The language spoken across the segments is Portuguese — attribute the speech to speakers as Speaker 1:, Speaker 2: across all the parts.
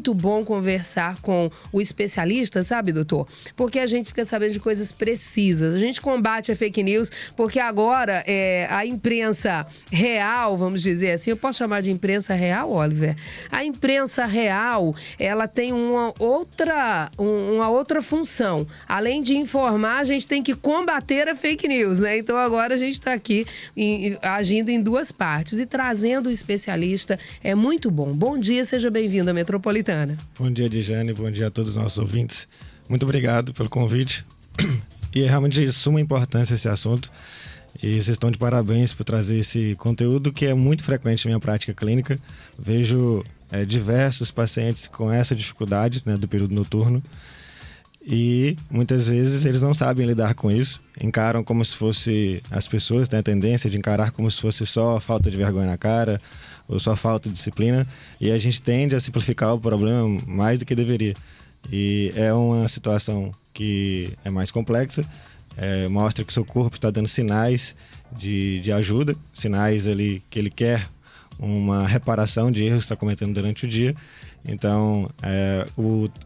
Speaker 1: muito bom conversar com o especialista, sabe, doutor? Porque a gente fica sabendo de coisas precisas. A gente combate a fake news porque agora a imprensa real, vamos dizer assim, eu posso chamar de imprensa real, Oliver? A imprensa real, ela tem uma outra função. Além de informar, a gente tem que combater a fake news, né? Então agora a gente está aqui agindo em duas partes e trazendo o especialista. É muito bom. Bom dia, seja bem-vindo à Metropolitana.
Speaker 2: Bom dia, Dijane. Bom dia a todos os nossos ouvintes. Muito obrigado pelo convite. E é realmente de suma importância esse assunto. E vocês estão de parabéns por trazer esse conteúdo que é muito frequente na minha prática clínica. Vejo diversos pacientes com essa dificuldade, né, do período noturno. E muitas vezes eles não sabem lidar com isso. Encaram como se fosse... As pessoas têm a tendência de encarar como se fosse só falta de vergonha na cara ou só falta de disciplina. E a gente tende a simplificar o problema mais do que deveria. E é uma situação que é mais complexa. Mostra que o seu corpo está dando sinais de ajuda, sinais ali que ele quer uma reparação de erros que está cometendo durante o dia. Então,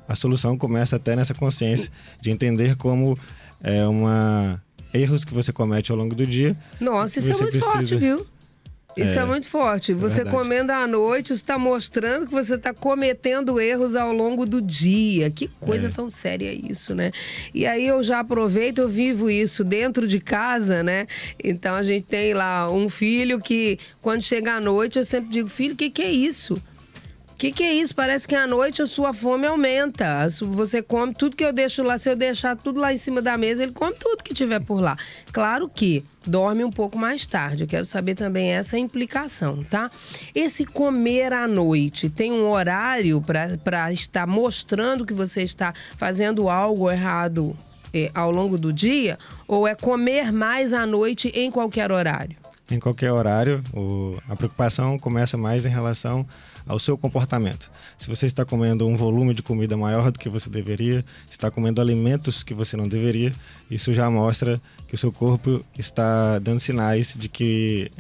Speaker 2: a solução começa até nessa consciência de entender como erros que você comete ao longo do dia.
Speaker 1: Nossa, isso é muito forte, viu? Isso é muito forte. Você comendo à noite, isso está mostrando que você está cometendo erros ao longo do dia. Que coisa tão séria isso, né? E aí eu já aproveito, eu vivo isso dentro de casa, né? Então a gente tem lá um filho que, quando chega à noite, eu sempre digo, filho, o que é isso? O que é isso? Parece que à noite a sua fome aumenta. Você come tudo que eu deixo lá. Se eu deixar tudo lá em cima da mesa, ele come tudo que tiver por lá. Claro que dorme um pouco mais tarde. Eu quero saber também essa implicação, tá? Esse comer à noite tem um horário para estar mostrando que você está fazendo algo errado ao longo do dia? Ou é comer mais à noite em qualquer horário?
Speaker 2: Em qualquer horário. A preocupação começa mais em relação ao seu comportamento. Se você está comendo um volume de comida maior do que você deveria, está comendo alimentos que você não deveria, isso já mostra que o seu corpo está dando sinais de que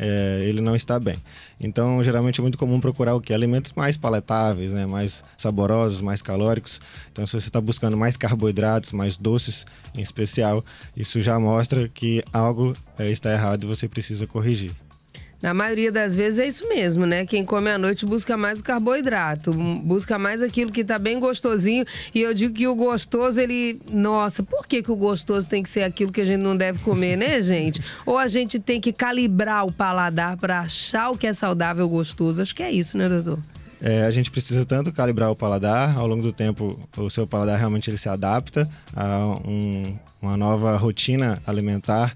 Speaker 2: ele não está bem. Então, geralmente é muito comum procurar o quê? Alimentos mais palatáveis, né? Mais saborosos, mais calóricos. Então, se você está buscando mais carboidratos, mais doces em especial, isso já mostra que algo está errado e você precisa corrigir.
Speaker 1: Na maioria das vezes é isso mesmo, né? Quem come à noite busca mais o carboidrato, busca mais aquilo que tá bem gostosinho. E eu digo que o gostoso, Nossa, por que o gostoso tem que ser aquilo que a gente não deve comer, né, gente? Ou a gente tem que calibrar o paladar para achar o que é saudável, gostoso. Acho que é isso, né, doutor?
Speaker 2: A gente precisa tanto calibrar o paladar. Ao longo do tempo, o seu paladar realmente ele se adapta a uma nova rotina alimentar.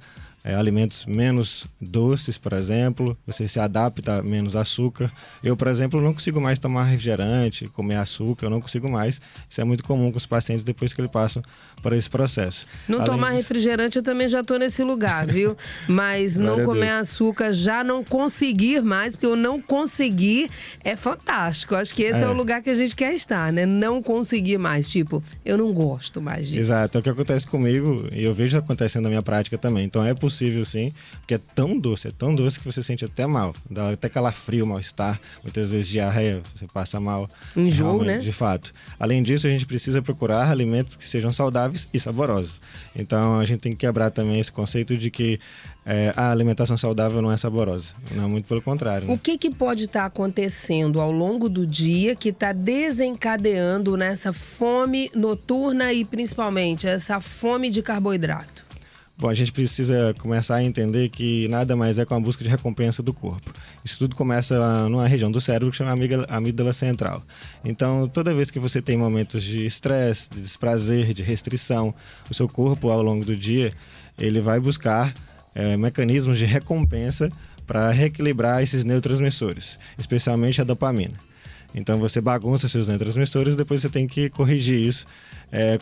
Speaker 2: Alimentos menos doces, por exemplo, você se adapta a menos açúcar. Eu, por exemplo, não consigo mais tomar refrigerante, comer açúcar, eu não consigo mais. Isso é muito comum com os pacientes depois que eles passam por esse processo.
Speaker 1: Não tomar refrigerante, eu também já estou nesse lugar, viu? Mas não comer açúcar, já não conseguir mais, porque eu não conseguir é fantástico. Acho que esse é o lugar que a gente quer estar, né? Não conseguir mais, tipo, eu não gosto mais disso.
Speaker 2: Exato, é o que acontece comigo e eu vejo acontecendo na minha prática também. Então é possível sim, porque é tão doce que você sente até mal. Dá até calafrio, mal-estar, muitas vezes diarreia, você passa mal.
Speaker 1: Enjoo, né?
Speaker 2: De fato. Além disso, a gente precisa procurar alimentos que sejam saudáveis e saborosos. Então a gente tem que quebrar também esse conceito de que a alimentação saudável não é saborosa. Não, muito pelo contrário. Né?
Speaker 1: O que pode estar acontecendo ao longo do dia que está desencadeando nessa fome noturna e principalmente essa fome de carboidrato?
Speaker 2: Bom, a gente precisa começar a entender que nada mais é com a busca de recompensa do corpo. Isso tudo começa numa região do cérebro que chama amígdala central. Então, toda vez que você tem momentos de estresse, de desprazer, de restrição, o seu corpo, ao longo do dia, ele vai buscar mecanismos de recompensa para reequilibrar esses neurotransmissores, especialmente a dopamina. Então, você bagunça seus neurotransmissores e depois você tem que corrigir isso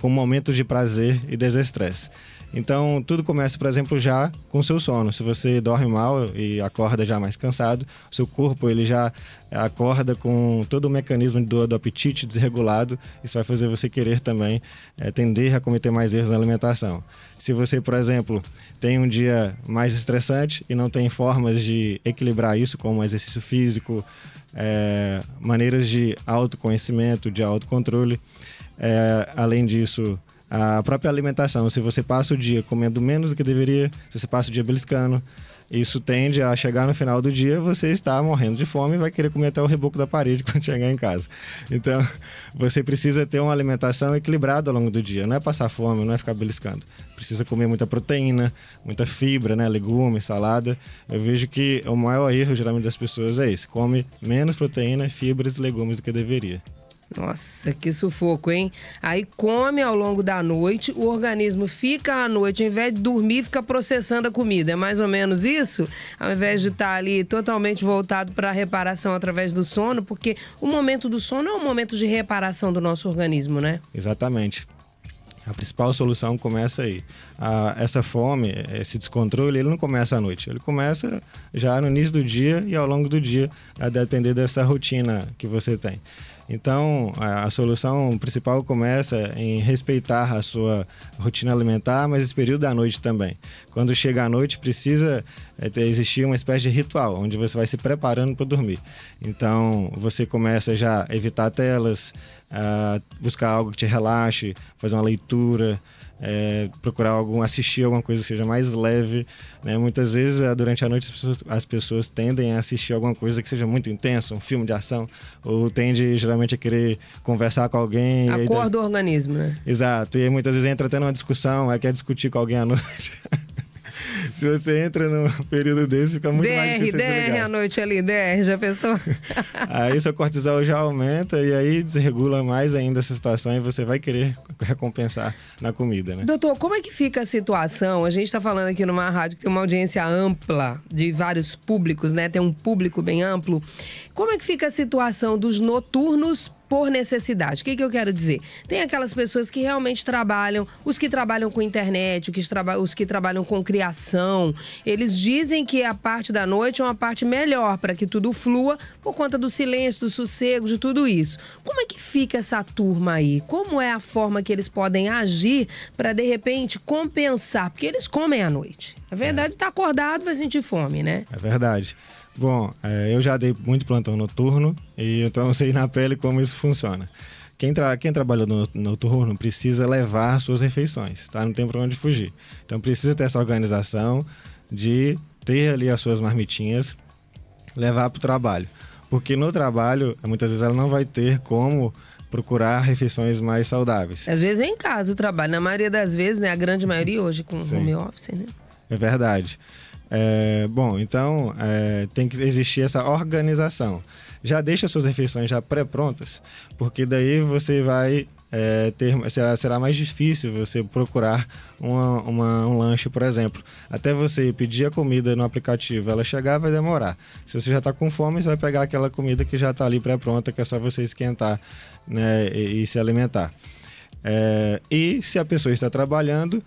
Speaker 2: com momentos de prazer e desestresse. Então, tudo começa, por exemplo, já com o seu sono. Se você dorme mal e acorda já mais cansado, o seu corpo ele já acorda com todo o mecanismo do apetite desregulado. Isso vai fazer você querer também tender a cometer mais erros na alimentação. Se você, por exemplo, tem um dia mais estressante e não tem formas de equilibrar isso, como exercício físico, maneiras de autoconhecimento, de autocontrole, além disso, a própria alimentação. Se você passa o dia comendo menos do que deveria, se você passa o dia beliscando, isso tende a chegar no final do dia, você está morrendo de fome e vai querer comer até o reboco da parede quando chegar em casa. Então, você precisa ter uma alimentação equilibrada ao longo do dia. Não é passar fome, não é ficar beliscando. Precisa comer muita proteína, muita fibra, né? Legumes, salada. Eu vejo que o maior erro, geralmente, das pessoas é esse. Come menos proteína, fibras e legumes do que deveria.
Speaker 1: Nossa, que sufoco, hein? Aí come ao longo da noite, o organismo fica à noite, ao invés de dormir, fica processando a comida. É mais ou menos isso? Ao invés de estar ali totalmente voltado para a reparação através do sono, porque o momento do sono é um momento de reparação do nosso organismo, né?
Speaker 2: Exatamente. A principal solução começa aí. Essa fome, esse descontrole, ele não começa à noite. Ele começa já no início do dia e ao longo do dia, a depender dessa rotina que você tem. Então, a solução principal começa em respeitar a sua rotina alimentar, mas esse período da noite também. Quando chega à noite, precisa existir uma espécie de ritual, onde você vai se preparando para dormir. Então, você começa já a evitar telas, buscar algo que te relaxe, fazer uma leitura, procurar assistir alguma coisa que seja mais leve, né? Muitas vezes, durante a noite, as pessoas tendem a assistir alguma coisa que seja muito intensa, um filme de ação, ou tende geralmente a querer conversar com alguém.
Speaker 1: Acorda o organismo, né?
Speaker 2: Exato, e aí muitas vezes entra até numa discussão, quer discutir com alguém à noite. Se você entra num período desse, fica muito mais difícil de desligar.
Speaker 1: DR à noite ali, DR, já pensou?
Speaker 2: Aí seu cortisol já aumenta e aí desregula mais ainda essa situação e você vai querer recompensar na comida, né?
Speaker 1: Doutor, como é que fica a situação? A gente está falando aqui numa rádio que tem uma audiência ampla, de vários públicos, né? Tem um público bem amplo. Como é que fica a situação dos noturnos por necessidade? O que eu quero dizer? Tem aquelas pessoas que realmente trabalham, os que trabalham com internet, os que trabalham com criação, eles dizem que a parte da noite é uma parte melhor para que tudo flua por conta do silêncio, do sossego, de tudo isso. Como é que fica essa turma aí? Como é a forma que eles podem agir para, de repente, compensar? Porque eles comem à noite. A verdade, tá acordado, vai sentir fome, né?
Speaker 2: É verdade. Bom, eu já dei muito plantão noturno e então eu sei na pele como isso funciona. Quem trabalha no noturno precisa levar suas refeições, tá? Não tem pra onde fugir. Então precisa ter essa organização de ter ali as suas marmitinhas, levar pro trabalho. Porque no trabalho, muitas vezes ela não vai ter como procurar refeições mais saudáveis.
Speaker 1: Às vezes é em casa o trabalho, na maioria das vezes, né? A grande maioria hoje com home office, né?
Speaker 2: É verdade. Bom, então tem que existir essa organização. Já deixa suas refeições já pré-prontas, porque daí você vai será mais difícil você procurar um lanche, por exemplo. Até você pedir a comida no aplicativo, ela chegar vai demorar. Se você já está com fome, você vai pegar aquela comida que já está ali pré-pronta, que é só você esquentar, né, e se alimentar. E se a pessoa está trabalhando,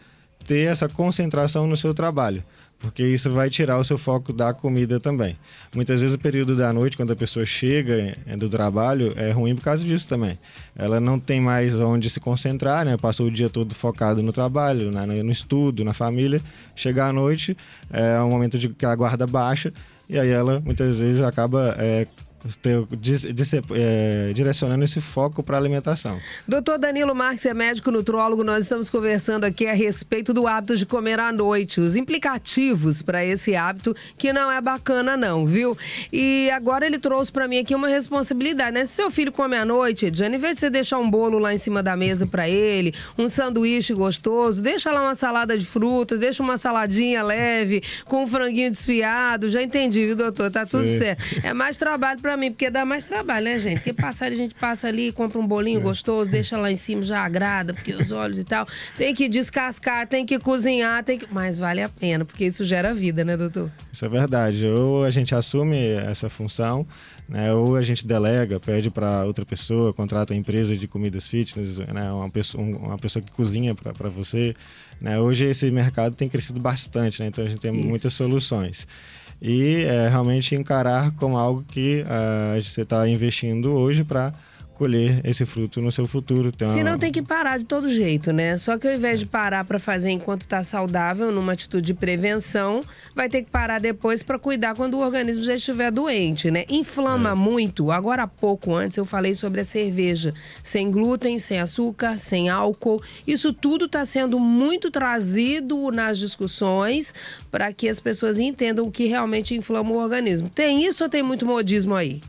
Speaker 2: ter essa concentração no seu trabalho, porque isso vai tirar o seu foco da comida também. Muitas vezes o período da noite, quando a pessoa chega do trabalho, é ruim por causa disso também. Ela não tem mais onde se concentrar, né? Passou o dia todo focado no trabalho, no estudo, na família. Chegar à noite é um momento que a guarda baixa e aí ela muitas vezes acaba direcionando esse foco para a alimentação.
Speaker 1: Doutor Danilo Marques é médico nutrólogo. Nós estamos conversando aqui a respeito do hábito de comer à noite, os implicativos para esse hábito, que não é bacana não, viu? E agora ele trouxe para mim aqui uma responsabilidade, né? Se seu filho come à noite, Ediane, em vez de você deixar um bolo lá em cima da mesa para ele, um sanduíche gostoso, deixa lá uma salada de frutas, deixa uma saladinha leve, com um franguinho desfiado. Já entendi, viu, doutor? Tá tudo certo. É mais trabalho para mim, porque dá mais trabalho, né, gente? Porque a gente passa ali, compra um bolinho gostoso, deixa lá em cima, já agrada, porque os olhos e tal. Tem que descascar, tem que cozinhar, mas vale a pena, porque isso gera vida, né, doutor?
Speaker 2: Isso é verdade. Ou a gente assume essa função, né? Ou a gente delega, pede para outra pessoa, contrata uma empresa de comidas fitness, né? Uma pessoa que cozinha para você, né? Hoje esse mercado tem crescido bastante, né? Então a gente tem muitas soluções. E realmente encarar como algo que você está investindo hoje para colher esse fruto no seu futuro. Então,
Speaker 1: se não tem que parar de todo jeito, né? Só que ao invés de parar para fazer enquanto está saudável, numa atitude de prevenção, vai ter que parar depois para cuidar quando o organismo já estiver doente, né? Inflama muito. Agora há pouco, antes, eu falei sobre a cerveja. Sem glúten, sem açúcar, sem álcool. Isso tudo está sendo muito trazido nas discussões para que as pessoas entendam o que realmente inflama o organismo. Tem isso ou tem muito modismo aí?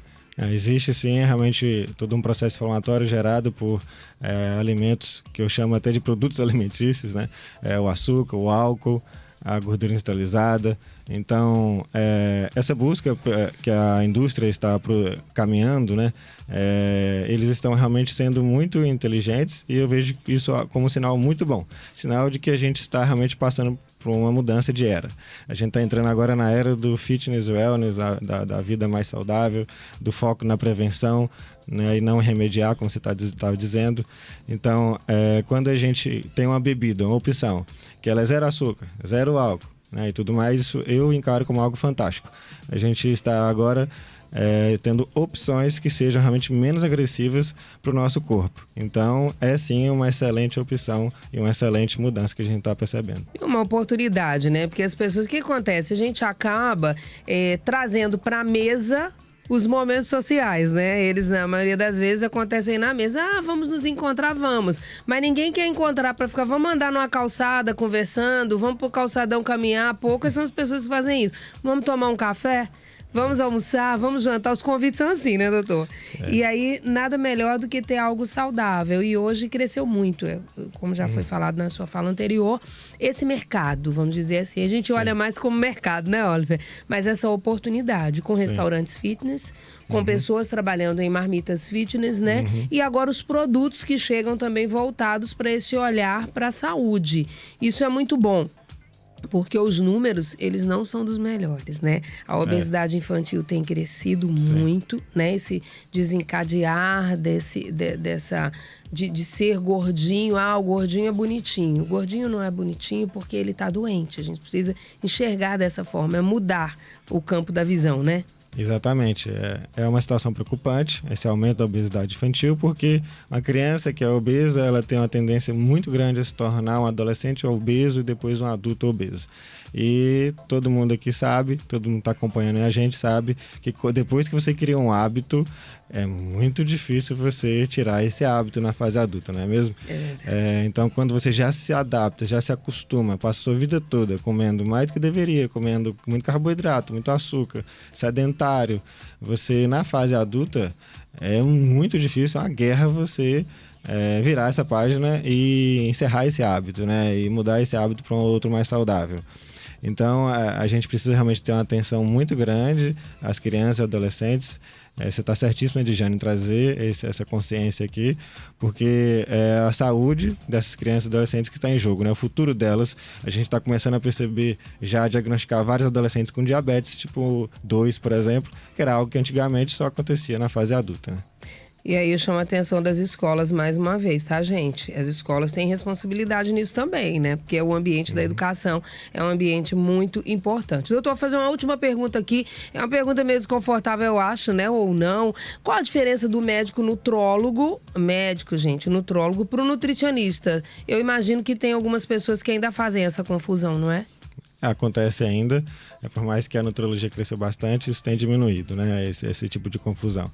Speaker 2: Existe sim realmente todo um processo inflamatório gerado por alimentos que eu chamo até de produtos alimentícios, né? O açúcar, o álcool, a gordura industrializada. Então, essa busca que a indústria está caminhando, né? Eles estão realmente sendo muito inteligentes e eu vejo isso como um sinal muito bom. Sinal de que a gente está realmente passando por uma mudança de era. A gente está entrando agora na era do fitness wellness, da vida mais saudável, do foco na prevenção, né, e não remediar, como você estava dizendo. Então, quando a gente tem uma bebida, uma opção, que ela é zero açúcar, zero álcool, né, e tudo mais, isso eu encaro como algo fantástico. A gente está agora tendo opções que sejam realmente menos agressivas para o nosso corpo. Então, é sim uma excelente opção e uma excelente mudança que a gente está percebendo.
Speaker 1: E uma oportunidade, né? Porque as pessoas, o que acontece? A gente acaba trazendo para a mesa os momentos sociais, né? Eles, na maioria das vezes, acontecem na mesa. Vamos nos encontrar, vamos. Mas ninguém quer encontrar para ficar, vamos andar numa calçada conversando, vamos pro calçadão caminhar. Poucas são as pessoas que fazem isso. Vamos tomar um café? Vamos almoçar, vamos jantar. Os convites são assim, né, doutor? E aí, nada melhor do que ter algo saudável. E hoje cresceu muito, como já foi falado na sua fala anterior, esse mercado, vamos dizer assim. A gente olha mais como mercado, né, Oliver? Mas essa oportunidade com restaurantes fitness, com pessoas trabalhando em marmitas fitness, né? E agora os produtos que chegam também voltados para esse olhar para a saúde. Isso é muito bom. Porque os números, eles não são dos melhores, né? A obesidade infantil tem crescido muito, né? Esse desencadear de ser gordinho. O gordinho é bonitinho. O gordinho não é bonitinho porque ele tá doente. A gente precisa enxergar dessa forma, mudar o campo da visão, né?
Speaker 2: Exatamente. É uma situação preocupante, esse aumento da obesidade infantil, porque uma criança que é obesa, ela tem uma tendência muito grande a se tornar um adolescente obeso e depois um adulto obeso. E todo mundo aqui sabe, todo mundo está acompanhando a gente sabe que depois que você cria um hábito, é muito difícil você tirar esse hábito na fase adulta, não é mesmo? Então, quando você já se adapta, já se acostuma, passa a sua vida toda comendo mais do que deveria, comendo muito carboidrato, muito açúcar, sedentário, você na fase adulta é muito difícil, é uma guerra você virar essa página e encerrar esse hábito, né? E mudar esse hábito para um outro mais saudável. Então, a gente precisa realmente ter uma atenção muito grande às crianças e adolescentes. Você está certíssimo, Edjane, em trazer essa consciência aqui, porque é a saúde dessas crianças e adolescentes que está em jogo, né? O futuro delas, a gente está começando a perceber, já diagnosticar vários adolescentes com diabetes tipo 2, por exemplo, que era algo que antigamente só acontecia na fase adulta, né?
Speaker 1: E aí eu chamo a atenção das escolas mais uma vez, tá, gente? As escolas têm responsabilidade nisso também, né? Porque o ambiente da educação é um ambiente muito importante. Doutor, vou fazer uma última pergunta aqui. É uma pergunta meio desconfortável, eu acho, né? Ou não. Qual a diferença do médico nutrólogo, nutrólogo, para o nutricionista? Eu imagino que tem algumas pessoas que ainda fazem essa confusão, não é?
Speaker 2: Acontece ainda, por mais que a nutrologia cresceu bastante, isso tem diminuído, né? Esse tipo de confusão.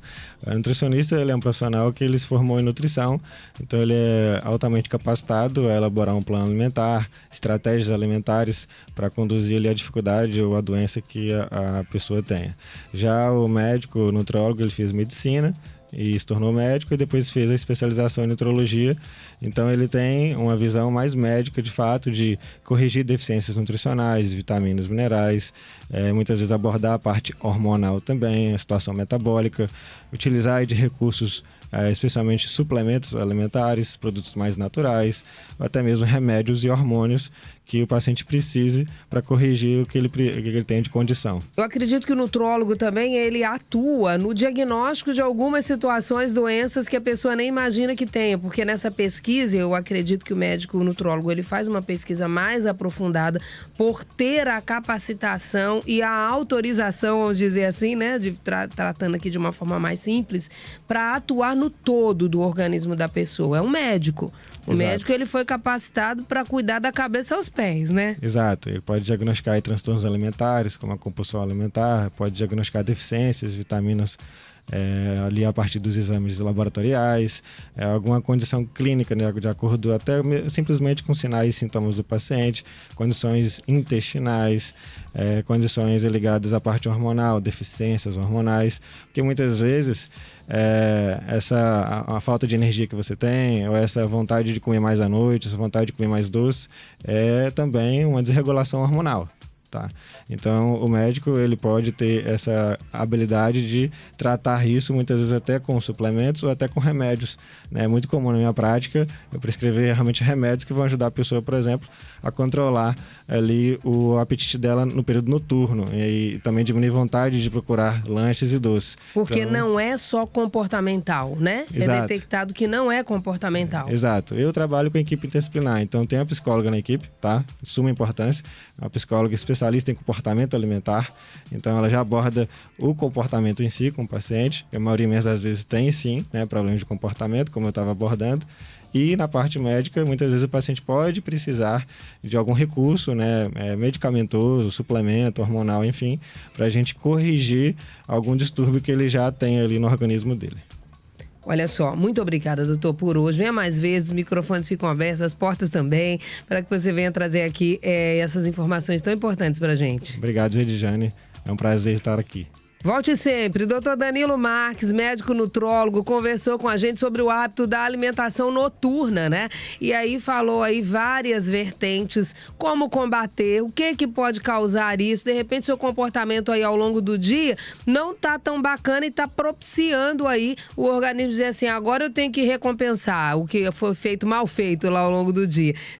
Speaker 2: O nutricionista, ele é um profissional que ele se formou em nutrição, então ele é altamente capacitado a elaborar um plano alimentar, estratégias alimentares para conduzir ali a dificuldade ou a doença que a pessoa tenha. Já o médico, o nutrólogo, ele fez medicina e se tornou médico e depois fez a especialização em nutrologia. Então ele tem uma visão mais médica, de fato, de corrigir deficiências nutricionais, vitaminas, minerais, muitas vezes abordar a parte hormonal também, a situação metabólica, utilizar de recursos especialmente suplementos alimentares, produtos mais naturais, ou até mesmo remédios e hormônios que o paciente precise para corrigir o que ele tem de condição.
Speaker 1: Eu acredito que o nutrólogo também, ele atua no diagnóstico de algumas situações, doenças que a pessoa nem imagina que tenha, porque nessa pesquisa, eu acredito que o médico, o nutrólogo, ele faz uma pesquisa mais aprofundada por ter a capacitação e a autorização, vamos dizer assim, né, tratando aqui de uma forma mais simples, para atuar no todo do organismo da pessoa. É um médico. O
Speaker 2: Exato.
Speaker 1: médico, ele foi capacitado para cuidar da cabeça aos pés, né?
Speaker 2: Exato. Ele pode diagnosticar aí transtornos alimentares, como a compulsão alimentar, pode diagnosticar deficiências, vitaminas, ali a partir dos exames laboratoriais, alguma condição clínica, né, de acordo até simplesmente com sinais e sintomas do paciente, condições intestinais, condições ligadas à parte hormonal, deficiências hormonais, porque muitas vezes a falta de energia que você tem, ou essa vontade de comer mais à noite, essa vontade de comer mais doce, é também uma desregulação hormonal. Tá? Então, o médico ele pode ter essa habilidade de tratar isso, muitas vezes até com suplementos ou até com remédios. É muito comum na minha prática eu prescrever realmente remédios que vão ajudar a pessoa, por exemplo, a controlar ali o apetite dela no período noturno e também diminuir a vontade de procurar lanches e doces.
Speaker 1: Porque
Speaker 2: então,
Speaker 1: não é só comportamental, né?
Speaker 2: Exato.
Speaker 1: É detectado que não é comportamental.
Speaker 2: Exato. Eu trabalho com equipe interdisciplinar, então tem a psicóloga na equipe, tá? De suma importância. A psicóloga especialista em comportamento alimentar, então ela já aborda o comportamento em si com o paciente, que a maioria das vezes tem sim, né, problemas de comportamento, como eu estava abordando. E na parte médica, muitas vezes o paciente pode precisar de algum recurso, né, medicamentoso, suplemento, hormonal, enfim, para a gente corrigir algum distúrbio que ele já tem ali no organismo dele.
Speaker 1: Olha só, muito obrigada, doutor, por hoje. Venha mais vezes, os microfones ficam abertos, as portas também, para que você venha trazer aqui essas informações tão importantes para a gente.
Speaker 2: Obrigado, Redjane. É um prazer estar aqui.
Speaker 1: Volte sempre. Dr. Danilo Marques, médico nutrólogo, conversou com a gente sobre o hábito da alimentação noturna, né? E aí falou aí várias vertentes, como combater, o que pode causar isso. De repente, seu comportamento aí ao longo do dia não tá tão bacana e tá propiciando aí o organismo dizer assim, agora eu tenho que recompensar o que foi feito, mal feito lá ao longo do dia.